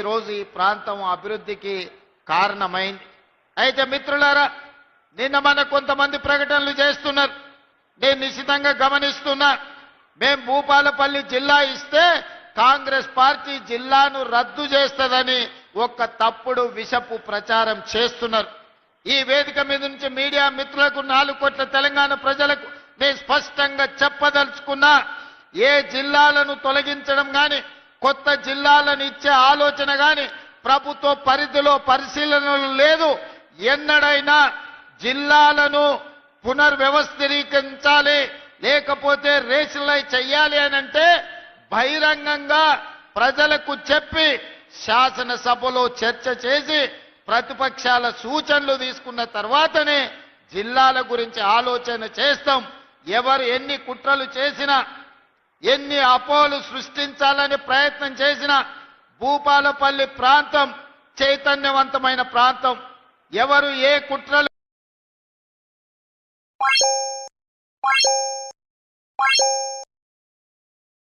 రోజు ఈ ప్రాంతం అభివృద్ధికి కారణమైంది. అయితే మిత్రులారా, నిన్న మన కొంతమంది ప్రకటనలు చేస్తున్నారు. నేను నిశ్చితంగా గమనిస్తున్నా. మేం భూపాలపల్లి జిల్లా ఇస్తే కాంగ్రెస్ పార్టీ జిల్లాను రద్దు చేస్తదని ఒక తప్పుడు విషపు ప్రచారం చేస్తున్నారు. ఈ వేదిక మీద నుంచి మీడియా మిత్రులకు 4 కోట్ల తెలంగాణ ప్రజలకు నేను స్పష్టంగా చెప్పదలుచుకున్నా, ఏ జిల్లాలను తొలగించడం గాని కొత్త జిల్లాలను ఇచ్చే ఆలోచన గాని ప్రభుత్వ పరిధిలో పరిశీలనలు లేదు. ఎన్నడైనా జిల్లాలను పునర్వ్యవస్థీకరించాలి, లేకపోతే రేషనలైజ్ చేయాలి అనంటే బహిరంగంగా ప్రజలకు చెప్పి శాసనసభలో చర్చ చేసి ప్రతిపక్షాల సూచనలు తీసుకున్న తర్వాతనే జిల్లాల గురించి ఆలోచన చేస్తాం. ఎవరు ఎన్ని కుట్రలు చేసినా, ఎన్ని అపోహలు సృష్టించాలని ప్రయత్నం చేసినా భూపాలపల్లి ప్రాంతం చైతన్యవంతమైన ప్రాంతం. ఎవరు ఏ కుట్రలు